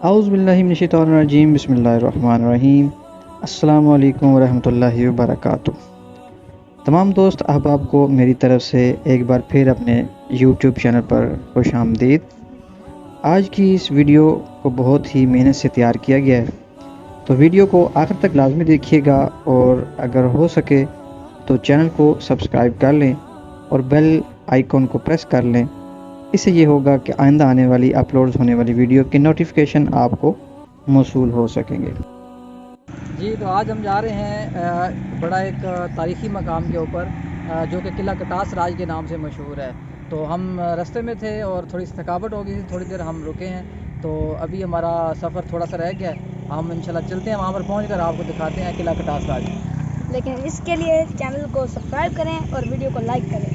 اعوذ باللہ من الشیطان الرجیم، بسم اللہ الرحمن الرحیم۔ السلام علیکم ورحمۃ اللہ وبرکاتہ۔ تمام دوست احباب کو میری طرف سے ایک بار پھر اپنے یوٹیوب چینل پر خوش آمدید۔ آج کی اس ویڈیو کو بہت ہی محنت سے تیار کیا گیا ہے، تو ویڈیو کو آخر تک لازمی دیکھیے گا، اور اگر ہو سکے تو چینل کو سبسکرائب کر لیں اور بیل آئیکن کو پریس کر لیں۔ اس سے یہ ہوگا کہ آئندہ آنے والی اپلوڈ ہونے والی ویڈیو کی نوٹیفیکیشن آپ کو موصول ہو سکیں گے۔ جی، تو آج ہم جا رہے ہیں بڑا ایک تاریخی مقام کے اوپر جو کہ قلعہ کٹاس راج کے نام سے مشہور ہے۔ تو ہم رستے میں تھے اور تھوڑی سی تھکاوٹ ہو گئی تھی، تھوڑی دیر ہم رکے ہیں، تو ابھی ہمارا سفر تھوڑا سا رہ گیا ہے۔ ہم انشاءاللہ چلتے ہیں، وہاں پر پہنچ کر آپ کو دکھاتے ہیں قلعہ کٹاس راج۔ لیکن اس کے لیے چینل کو سبسکرائب کریں اور ویڈیو کو لائک کریں۔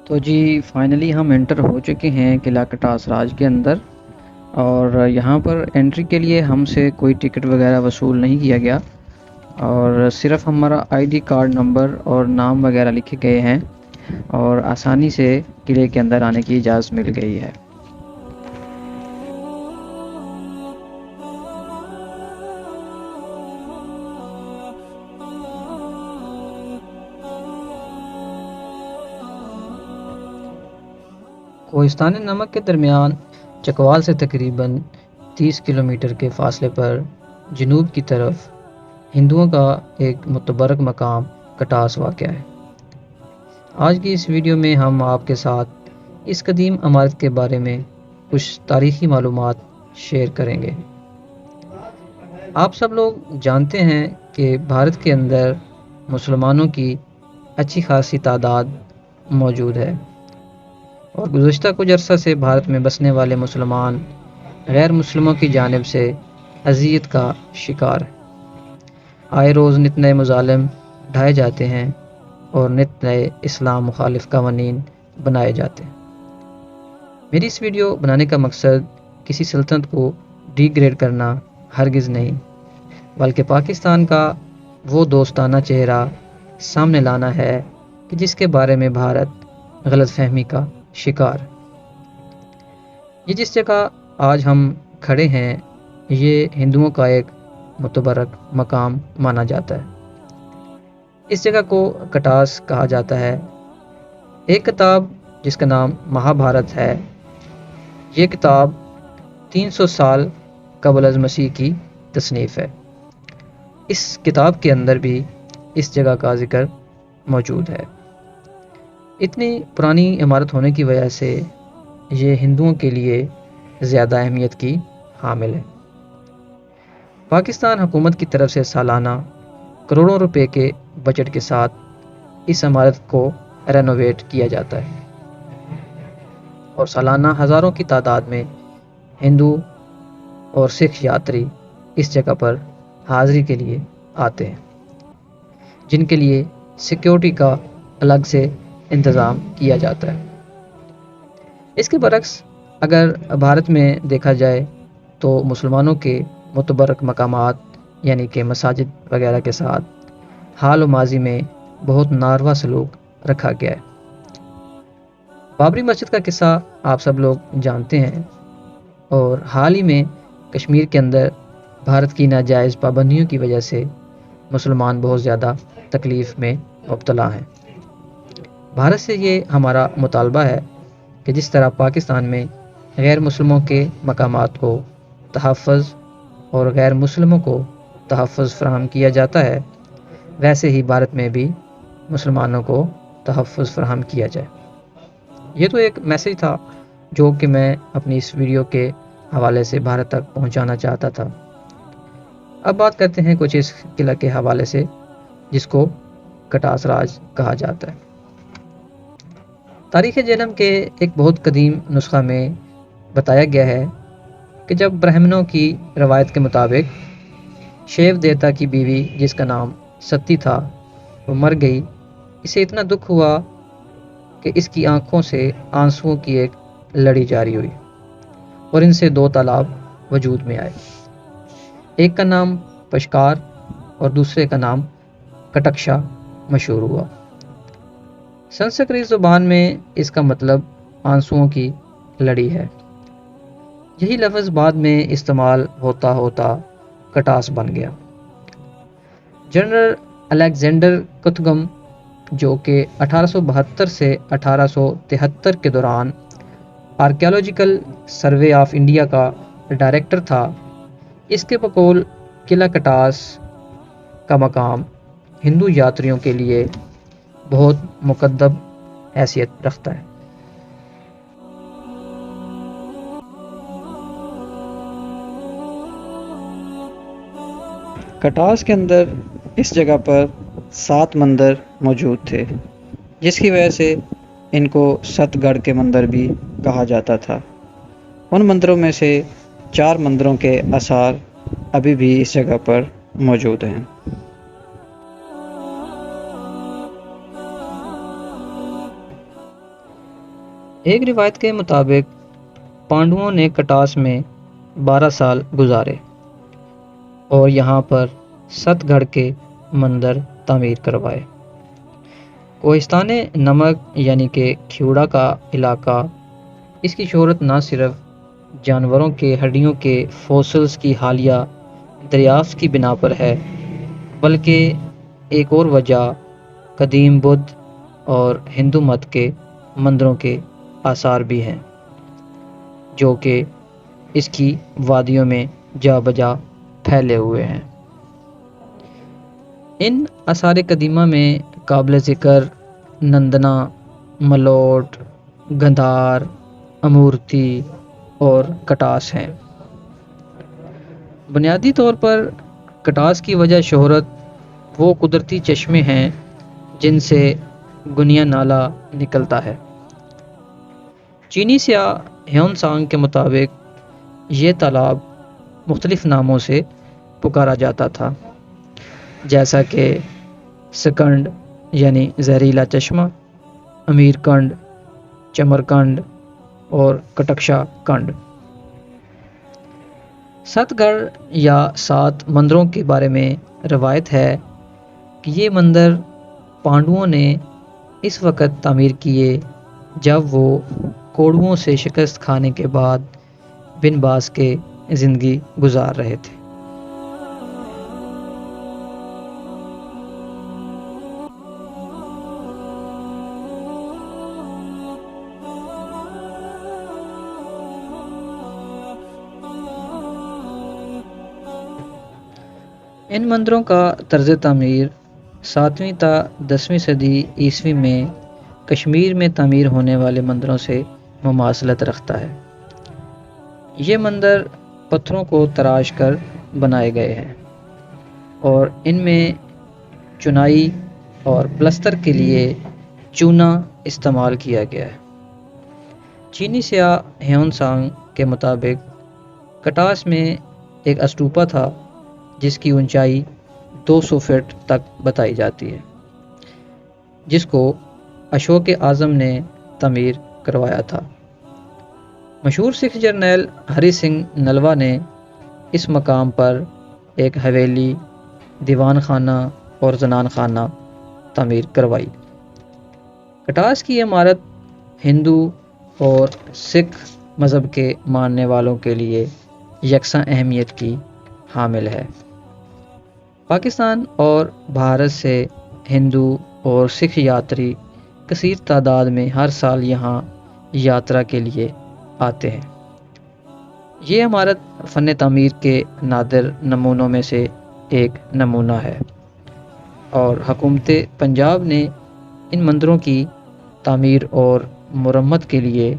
تو جی فائنلی ہم انٹر ہو چکے ہیں قلعہ کٹاس راج کے اندر، اور یہاں پر انٹری کے لیے ہم سے کوئی ٹکٹ وغیرہ وصول نہیں کیا گیا، اور صرف ہمارا آئی ڈی کارڈ نمبر اور نام وغیرہ لکھے گئے ہیں، اور آسانی سے قلعے کے اندر آنے کی اجازت مل گئی ہے۔ کوہستان نمک کے درمیان چکوال سے تقریباً 30 کلومیٹر کے فاصلے پر جنوب کی طرف ہندوؤں کا ایک متبرک مقام کٹاس واقع ہے۔ آج کی اس ویڈیو میں ہم آپ کے ساتھ اس قدیم عمارت کے بارے میں کچھ تاریخی معلومات شیئر کریں گے۔ آپ سب لوگ جانتے ہیں کہ بھارت کے اندر مسلمانوں کی اچھی خاصی تعداد موجود ہے، اور گزشتہ کچھ عرصہ سے بھارت میں بسنے والے مسلمان غیر مسلموں کی جانب سے اذیت کا شکار ہیں۔ آئے روز نت نئے مظالم ڈھائے جاتے ہیں اور نت نئے اسلام مخالف قوانین بنائے جاتے ہیں۔ میری اس ویڈیو بنانے کا مقصد کسی سلطنت کو ڈی گریڈ کرنا ہرگز نہیں، بلکہ پاکستان کا وہ دوستانہ چہرہ سامنے لانا ہے کہ جس کے بارے میں بھارت غلط فہمی کا شکار۔ یہ جس جگہ آج ہم کھڑے ہیں، یہ ہندوؤں کا ایک متبرک مقام مانا جاتا ہے۔ اس جگہ کو کٹاس کہا جاتا ہے۔ ایک کتاب جس کا نام مہا بھارت ہے، یہ کتاب 300 سال قبل از مسیح کی تصنیف ہے۔ اس کتاب کے اندر بھی اس جگہ کا ذکر موجود ہے۔ اتنی پرانی عمارت ہونے کی وجہ سے یہ ہندوؤں کے لیے زیادہ اہمیت کی حامل ہے۔ پاکستان حکومت کی طرف سے سالانہ کروڑوں روپے کے بجٹ کے ساتھ اس عمارت کو رینوویٹ کیا جاتا ہے، اور سالانہ ہزاروں کی تعداد میں ہندو اور سکھ یاتری اس جگہ پر حاضری کے لیے آتے ہیں، جن کے لیے سیکیورٹی کا الگ سے انتظام کیا جاتا ہے۔ اس کے برعکس اگر بھارت میں دیکھا جائے تو مسلمانوں کے متبرک مقامات یعنی کہ مساجد وغیرہ کے ساتھ حال و ماضی میں بہت ناروا سلوک رکھا گیا ہے۔ بابری مسجد کا قصہ آپ سب لوگ جانتے ہیں، اور حال ہی میں کشمیر کے اندر بھارت کی ناجائز پابندیوں کی وجہ سے مسلمان بہت زیادہ تکلیف میں مبتلا ہیں۔ بھارت سے یہ ہمارا مطالبہ ہے کہ جس طرح پاکستان میں غیر مسلموں کے مقامات کو تحفظ اور غیر مسلموں کو تحفظ فراہم کیا جاتا ہے، ویسے ہی بھارت میں بھی مسلمانوں کو تحفظ فراہم کیا جائے۔ یہ تو ایک میسیج تھا جو کہ میں اپنی اس ویڈیو کے حوالے سے بھارت تک پہنچانا چاہتا تھا۔ اب بات کرتے ہیں کچھ اس قلعہ کے حوالے سے جس کو کٹاس راج کہا جاتا ہے۔ تاریخ جہنم کے ایک بہت قدیم نسخہ میں بتایا گیا ہے کہ جب برہمنوں کی روایت کے مطابق شیو دیوتا کی بیوی جس کا نام ستی تھا وہ مر گئی، اسے اتنا دکھ ہوا کہ اس کی آنکھوں سے آنسوؤں کی ایک لڑی جاری ہوئی اور ان سے 2 تالاب وجود میں آئے۔ ایک کا نام پشکار اور دوسرے کا نام کٹکشا مشہور ہوا۔ سنسکرت زبان میں اس کا مطلب آنسوؤں کی لڑی ہے۔ یہی لفظ بعد میں استعمال ہوتا ہوتا کٹاس بن گیا۔ جنرل الیگزینڈر کتھگم جو کہ 1872 سے 1873 کے دوران آرکیالوجیکل سروے آف انڈیا کا ڈائریکٹر تھا، اس کے بقول قلعہ کٹاس کا مقام ہندو یاتریوں کے لیے بہت مقدم حیثیت رکھتا ہے۔ کٹاس کے اندر اس جگہ پر 7 مندر موجود تھے، جس کی وجہ سے ان کو 7 گڑھ کے مندر بھی کہا جاتا تھا۔ ان مندروں میں سے 4 مندروں کے آثار ابھی بھی اس جگہ پر موجود ہیں۔ ایک روایت کے مطابق پانڈوؤں نے کٹاس میں 12 سال گزارے اور یہاں پر 7 گڑھ کے مندر تعمیر کروائے۔ کوہستان نمک یعنی کہ کھیوڑا کا علاقہ، اس کی شہرت نہ صرف جانوروں کے ہڈیوں کے فوسلز کی حالیہ دریافت کی بنا پر ہے، بلکہ ایک اور وجہ قدیم بدھ اور ہندو مت کے مندروں کے آثار بھی ہیں، جو کہ اس کی وادیوں میں جا بجا پھیلے ہوئے ہیں۔ ان آثار قدیمہ میں قابل ذکر نندنا، ملوٹ، گندھار، امورتی اور کٹاس ہیں۔ بنیادی طور پر کٹاس کی وجہ شہرت وہ قدرتی چشمے ہیں جن سے گنیا نالا نکلتا ہے۔ چینی سیاح ہیون سانگ کے مطابق یہ تالاب مختلف ناموں سے پکارا جاتا تھا، جیسا کہ سکنڈ یعنی زہریلا چشمہ، امیر کنڈ، چمر کنڈ اور کٹکشا کنڈ۔ 7 گڑھ یا 7 مندروں کے بارے میں روایت ہے کہ یہ مندر پانڈوؤں نے اس وقت تعمیر کیے جب وہ کوڑوؤں سے شکست کھانے کے بعد بن باز کے زندگی گزار رہے تھے۔ ان مندروں کا طرز تعمیر 7ویں تا 10ویں صدی عیسوی میں کشمیر میں تعمیر ہونے والے مندروں سے مماثلت رکھتا ہے۔ یہ مندر پتھروں کو تراش کر بنائے گئے ہیں اور ان میں چنائی اور پلستر کے لیے چونا استعمال کیا گیا ہے۔ چینی سیاح ہیون سانگ کے مطابق کٹاس میں ایک استوپا تھا جس کی اونچائی 200 فٹ تک بتائی جاتی ہے، جس کو اشوک اعظم نے تعمیر کروایا تھا۔ مشہور سکھ جرنیل ہری سنگھ نلوا نے اس مقام پر ایک حویلی، دیوان خانہ اور زنان خانہ تعمیر کروائی۔ کٹاس کی عمارت ہندو اور سکھ مذہب کے ماننے والوں کے لیے یکساں اہمیت کی حامل ہے۔ پاکستان اور بھارت سے ہندو اور سکھ یاتری کثیر تعداد میں ہر سال یہاں یاترا کے لیے آتے ہیں۔ یہ عمارت فن تعمیر کے نادر نمونوں میں سے ایک نمونہ ہے اور حکومت پنجاب نے ان مندروں کی تعمیر اور مرمت کے لیے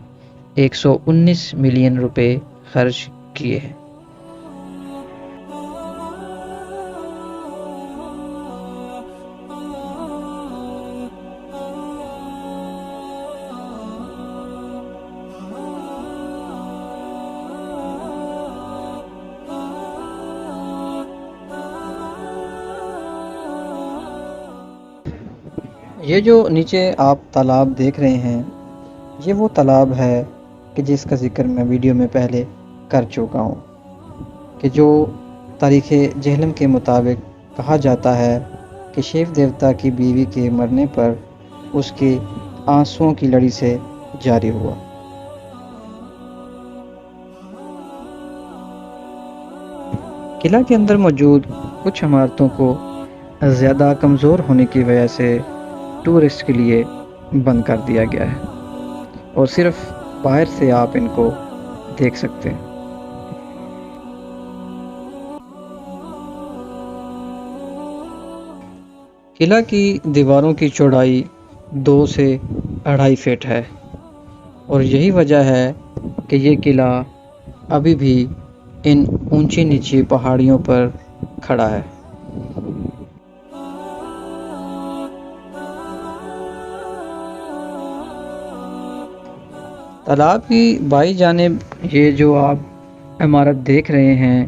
119 ملین روپے خرچ کیے ہیں۔ یہ جو نیچے آپ تالاب دیکھ رہے ہیں، یہ وہ تالاب ہے کہ جس کا ذکر میں ویڈیو میں پہلے کر چکا ہوں، کہ جو تاریخ جہلم کے مطابق کہا جاتا ہے کہ شیو دیوتا کی بیوی کے مرنے پر اس کے آنسوؤں کی لڑی سے جاری ہوا۔ قلعہ کے اندر موجود کچھ عمارتوں کو زیادہ کمزور ہونے کی وجہ سے ٹورسٹ کے لیے بند کر دیا گیا ہے اور صرف باہر سے آپ ان کو دیکھ سکتے ہیں۔ قلعہ کی دیواروں کی چوڑائی 2 سے 2.5 فٹ ہے اور یہی وجہ ہے کہ یہ قلعہ ابھی بھی ان اونچی نیچی پہاڑیوں پر کھڑا ہے۔ تالاب کی بائیں جانب یہ جو آپ عمارت دیکھ رہے ہیں،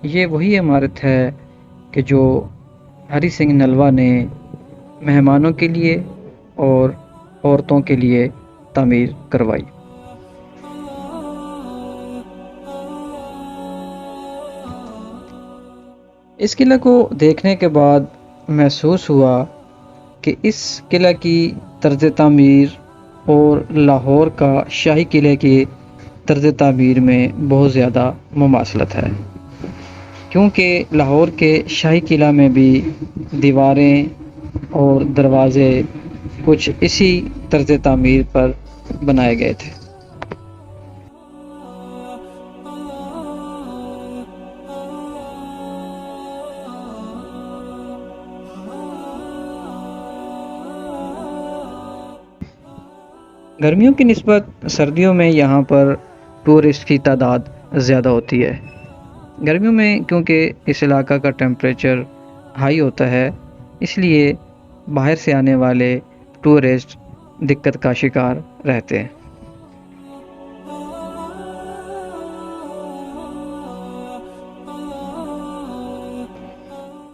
یہ وہی عمارت ہے کہ جو ہری سنگھ نلوا نے مہمانوں کے لیے اور عورتوں کے لیے تعمیر کروائی۔ اس قلعہ کو دیکھنے کے بعد محسوس ہوا کہ اس قلعہ کی طرز تعمیر اور لاہور کا شاہی قلعے کی طرز تعمیر میں بہت زیادہ مماثلت ہے، کیونکہ لاہور کے شاہی قلعہ میں بھی دیواریں اور دروازے کچھ اسی طرز تعمیر پر بنائے گئے تھے۔ گرمیوں کی نسبت سردیوں میں یہاں پر ٹورسٹ کی تعداد زیادہ ہوتی ہے۔ گرمیوں میں کیونکہ اس علاقہ کا ٹیمپریچر ہائی ہوتا ہے، اس لیے باہر سے آنے والے ٹورسٹ دقت کا شکار رہتے ہیں۔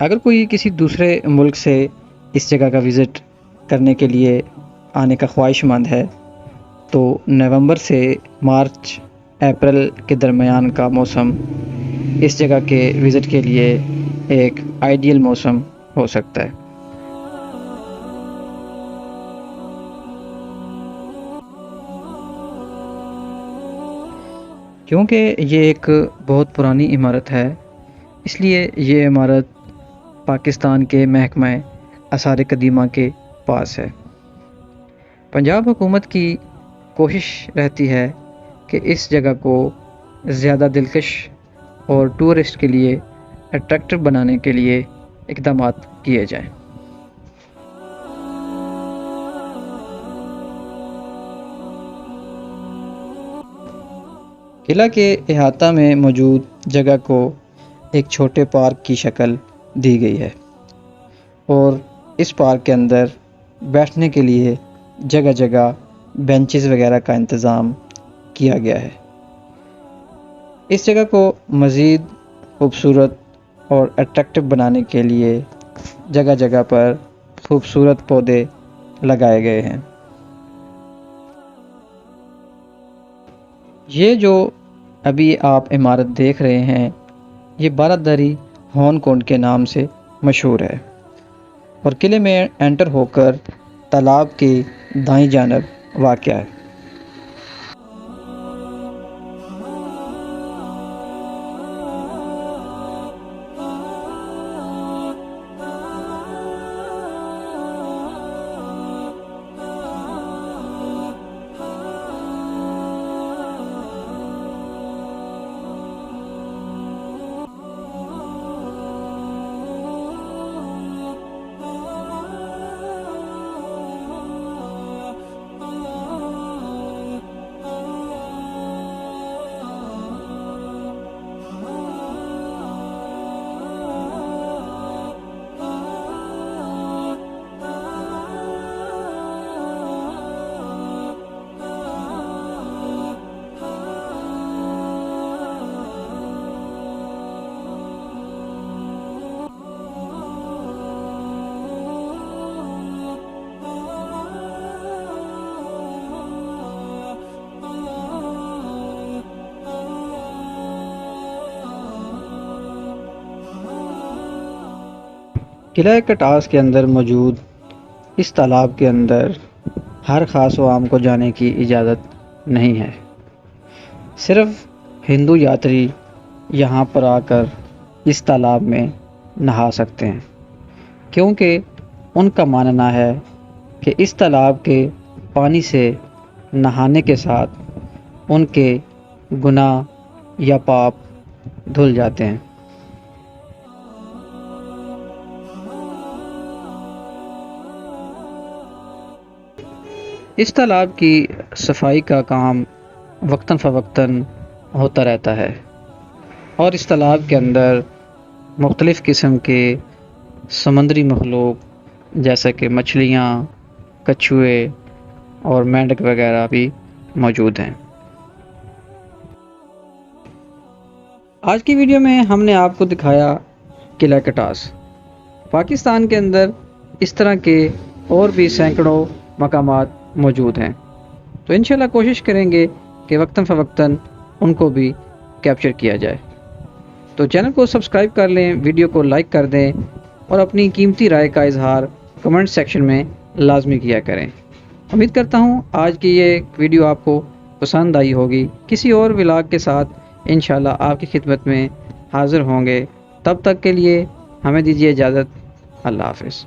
اگر کوئی کسی دوسرے ملک سے اس جگہ کا وزٹ کرنے کے لیے آنے کا خواہش مند ہے تو نومبر سے مارچ اپریل کے درمیان کا موسم اس جگہ کے وزٹ کے لیے ایک آئیڈیل موسم ہو سکتا ہے۔ کیونکہ یہ ایک بہت پرانی عمارت ہے، اس لیے یہ عمارت پاکستان کے محکمہ آثار قدیمہ کے پاس ہے۔ پنجاب حکومت کی کوشش رہتی ہے کہ اس جگہ کو زیادہ دلکش اور ٹورسٹ کے لیے اٹریکٹیو بنانے کے لیے اقدامات کیے جائیں۔ قلعہ کے احاطہ میں موجود جگہ کو ایک چھوٹے پارک کی شکل دی گئی ہے اور اس پارک کے اندر بیٹھنے کے لیے جگہ جگہ بینچز وغیرہ کا انتظام کیا گیا ہے۔ اس جگہ کو مزید خوبصورت اور اٹریکٹیو بنانے کے لیے جگہ جگہ پر خوبصورت پودے لگائے گئے ہیں۔ یہ جو ابھی آپ عمارت دیکھ رہے ہیں، یہ بارہ ہون کونڈ کے نام سے مشہور ہے اور قلعے میں انٹر ہو کر تالاب کی دائیں جانب واقع ہے۔ قلعہ کٹاس کے اندر موجود اس تالاب کے اندر ہر خاص و عام کو جانے کی اجازت نہیں ہے۔ صرف ہندو یاتری یہاں پر آ کر اس تالاب میں نہا سکتے ہیں، کیونکہ ان کا ماننا ہے کہ اس تالاب کے پانی سے نہانے کے ساتھ ان کے گناہ یا پاپ دھل جاتے ہیں۔ اس تالاب کی صفائی کا کام وقتاً فوقتاً ہوتا رہتا ہے، اور اس تالاب کے اندر مختلف قسم کے سمندری مخلوق جیسے کہ مچھلیاں، کچھوے اور مینڈک وغیرہ بھی موجود ہیں۔ آج کی ویڈیو میں ہم نے آپ کو دکھایا قلعہ کٹاس۔ پاکستان کے اندر اس طرح کے اور بھی سینکڑوں مقامات موجود ہیں، تو انشاءاللہ کوشش کریں گے کہ وقتاً فوقتاً ان کو بھی کیپچر کیا جائے۔ تو چینل کو سبسکرائب کر لیں، ویڈیو کو لائک کر دیں اور اپنی قیمتی رائے کا اظہار کمنٹ سیکشن میں لازمی کیا کریں۔ امید کرتا ہوں آج کی یہ ویڈیو آپ کو پسند آئی ہوگی۔ کسی اور ولاگ کے ساتھ انشاءاللہ آپ کی خدمت میں حاضر ہوں گے۔ تب تک کے لیے ہمیں دیجیے اجازت۔ اللہ حافظ۔